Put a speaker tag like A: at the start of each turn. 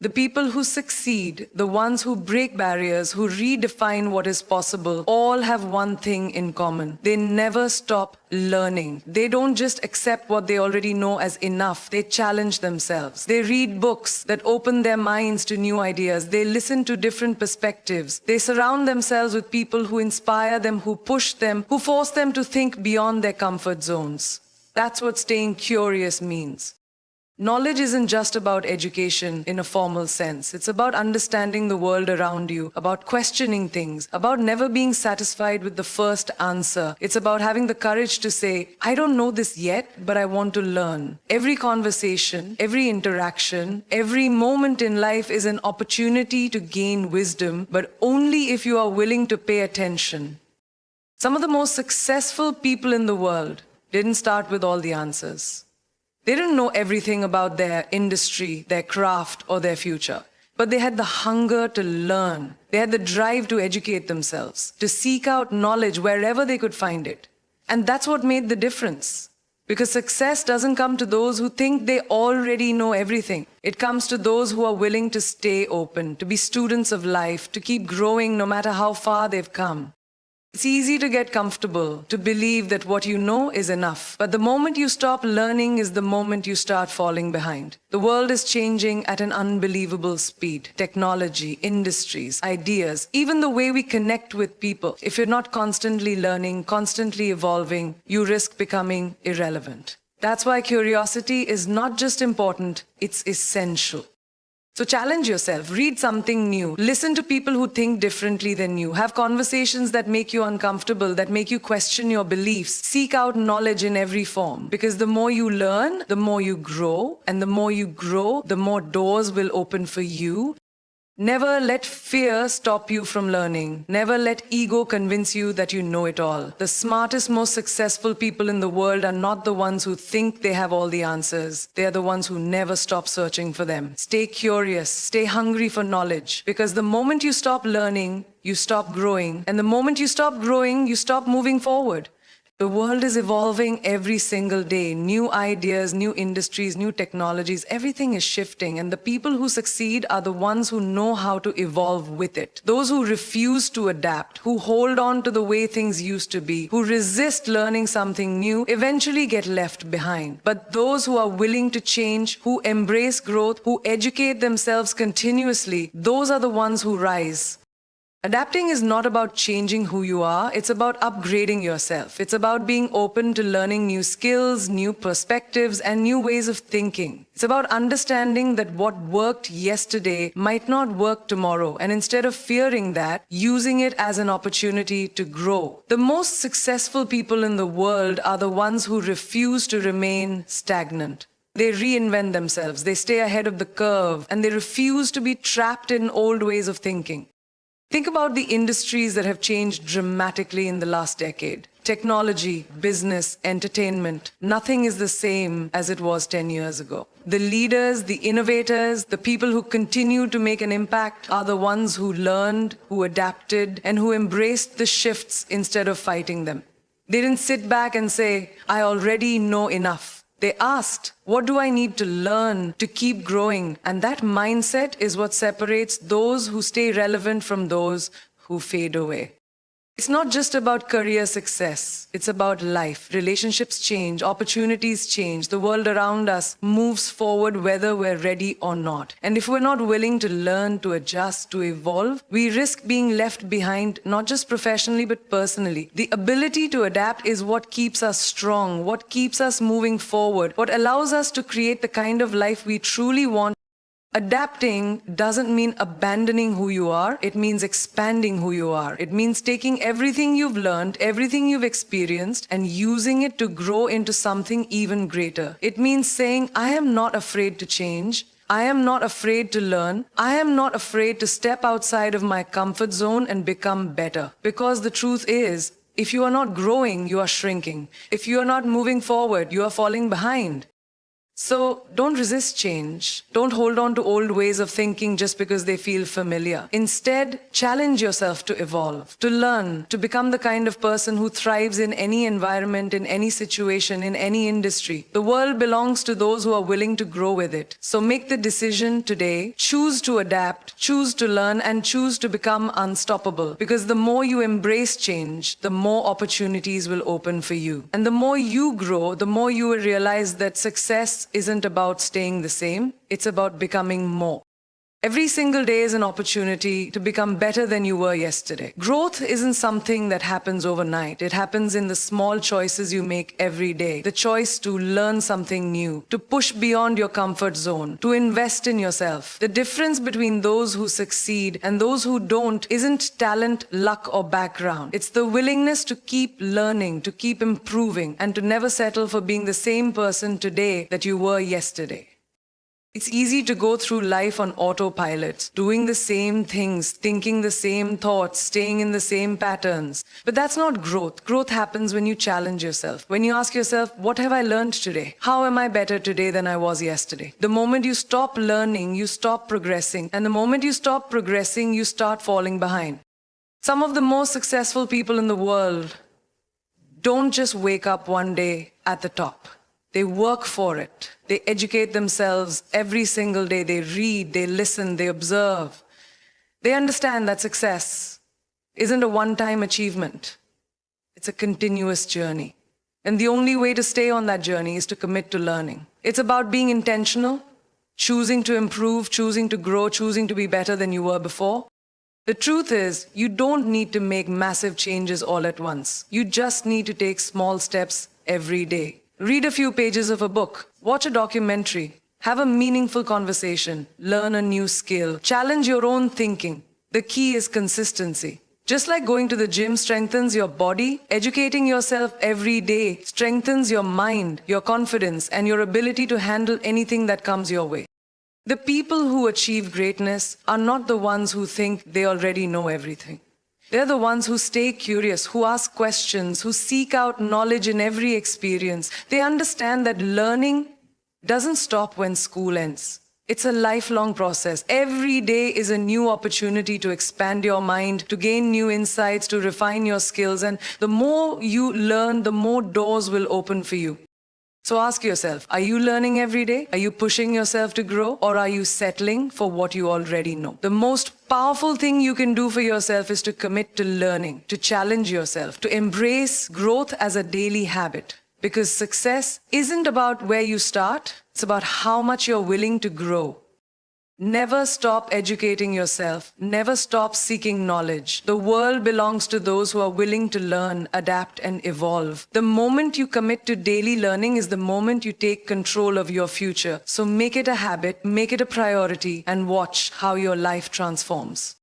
A: The people who succeed, the ones who break barriers, who redefine what is possible, all have one thing in common. They never stop learning. They don't just accept what they already know as enough. They challenge themselves. They read books that open their minds to new ideas. They listen to different perspectives. They surround themselves with people who inspire them, who push them, who force them to think beyond their comfort zones. That's what staying curious means. Knowledge isn't just about education in a formal sense. It's about understanding the world around you, about questioning things, about never being satisfied with the first answer. It's about having the courage to say, I don't know this yet, but I want to learn. Every conversation, every interaction, every moment in life is an opportunity to gain wisdom, but only if you are willing to pay attention. Some of the most successful people in the world didn't start with all the answers. They didn't know everything about their industry, their craft, or their future. But they had the hunger to learn. They had the drive to educate themselves, to seek out knowledge wherever they could find it. And that's what made the difference. Because success doesn't come to those who think they already know everything. It comes to those who are willing to stay open, to be students of life, to keep growing no matter how far they've come. It's easy to get comfortable, to believe that what you know is enough. But the moment you stop learning is the moment you start falling behind. The world is changing at an unbelievable speed. Technology, industries, ideas, even the way we connect with people. If you're not constantly learning, constantly evolving, you risk becoming irrelevant. That's why curiosity is not just important, it's essential. So challenge yourself, read something new, listen to people who think differently than you, have conversations that make you uncomfortable, that make you question your beliefs, seek out knowledge in every form. Because the more you learn, the more you grow, and the more you grow, the more doors will open for you. Never let fear stop you from learning. Never let ego convince you that you know it all. The smartest, most successful people in the world are not the ones who think they have all the answers. They are the ones who never stop searching for them. Stay curious, stay hungry for knowledge. Because the moment you stop learning, you stop growing. And the moment you stop growing, you stop moving forward. The world is evolving every single day. New ideas, new industries, new technologies, everything is shifting. And the people who succeed are the ones who know how to evolve with it. Those who refuse to adapt, who hold on to the way things used to be, who resist learning something new, eventually get left behind. But those who are willing to change, who embrace growth, who educate themselves continuously, those are the ones who rise. Adapting is not about changing who you are, it's about upgrading yourself. It's about being open to learning new skills, new perspectives, and new ways of thinking. It's about understanding that what worked yesterday might not work tomorrow, and instead of fearing that, using it as an opportunity to grow. The most successful people in the world are the ones who refuse to remain stagnant. They reinvent themselves, they stay ahead of the curve, and they refuse to be trapped in old ways of thinking. Think about the industries that have changed dramatically in the last decade. Technology, business, entertainment. Nothing is the same as it was 10 years ago. The leaders, the innovators, the people who continue to make an impact are the ones who learned, who adapted, and who embraced the shifts instead of fighting them. They didn't sit back and say, I already know enough. They asked, what do I need to learn to keep growing? And that mindset is what separates those who stay relevant from those who fade away. It's not just about career success. It's about life. Relationships change, opportunities change. The world around us moves forward whether we're ready or not. And if we're not willing to learn, to adjust, to evolve, we risk being left behind, not just professionally, but personally. The ability to adapt is what keeps us strong, what keeps us moving forward, what allows us to create the kind of life we truly want. Adapting doesn't mean abandoning who you are, it means expanding who you are. It means taking everything you've learned, everything you've experienced, and using it to grow into something even greater. It means saying, I am not afraid to change. I am not afraid to learn. I am not afraid to step outside of my comfort zone and become better. Because the truth is, if you are not growing, you are shrinking. If you are not moving forward, you are falling behind. So don't resist change. Don't hold on to old ways of thinking just because they feel familiar. Instead, challenge yourself to evolve, to learn, to become the kind of person who thrives in any environment, in any situation, in any industry. The world belongs to those who are willing to grow with it. So make the decision today, choose to adapt, choose to learn, and choose to become unstoppable. Because the more you embrace change, the more opportunities will open for you. And the more you grow, the more you will realize that success isn't about staying the same, it's about becoming more. Every single day is an opportunity to become better than you were yesterday. Growth isn't something that happens overnight. It happens in the small choices you make every day. The choice to learn something new, to push beyond your comfort zone, to invest in yourself. The difference between those who succeed and those who don't isn't talent, luck, or background. It's the willingness to keep learning, to keep improving, and to never settle for being the same person today that you were yesterday. It's easy to go through life on autopilot, doing the same things, thinking the same thoughts, staying in the same patterns. But that's not growth. Growth happens when you challenge yourself. When you ask yourself, what have I learned today? How am I better today than I was yesterday? The moment you stop learning, you stop progressing. And the moment you stop progressing, you start falling behind. Some of the most successful people in the world don't just wake up one day at the top. They work for it. They educate themselves every single day. They read, they listen, they observe. They understand that success isn't a one-time achievement. It's a continuous journey. And the only way to stay on that journey is to commit to learning. It's about being intentional, choosing to improve, choosing to grow, choosing to be better than you were before. The truth is, you don't need to make massive changes all at once. You just need to take small steps every day. Read a few pages of a book, watch a documentary, have a meaningful conversation, learn a new skill, challenge your own thinking. The key is consistency. Just like going to the gym strengthens your body, educating yourself every day strengthens your mind, your confidence, and your ability to handle anything that comes your way. The people who achieve greatness are not the ones who think they already know everything. They're the ones who stay curious, who ask questions, who seek out knowledge in every experience. They understand that learning doesn't stop when school ends. It's a lifelong process. Every day is a new opportunity to expand your mind, to gain new insights, to refine your skills. And the more you learn, the more doors will open for you. So ask yourself, are you learning every day? Are you pushing yourself to grow? Or are you settling for what you already know? The most powerful thing you can do for yourself is to commit to learning, to challenge yourself, to embrace growth as a daily habit. Because success isn't about where you start, it's about how much you're willing to grow. Never stop educating yourself. Never stop seeking knowledge. The world belongs to those who are willing to learn, adapt, and evolve. The moment you commit to daily learning is the moment you take control of your future. So make it a habit, make it a priority, and watch how your life transforms.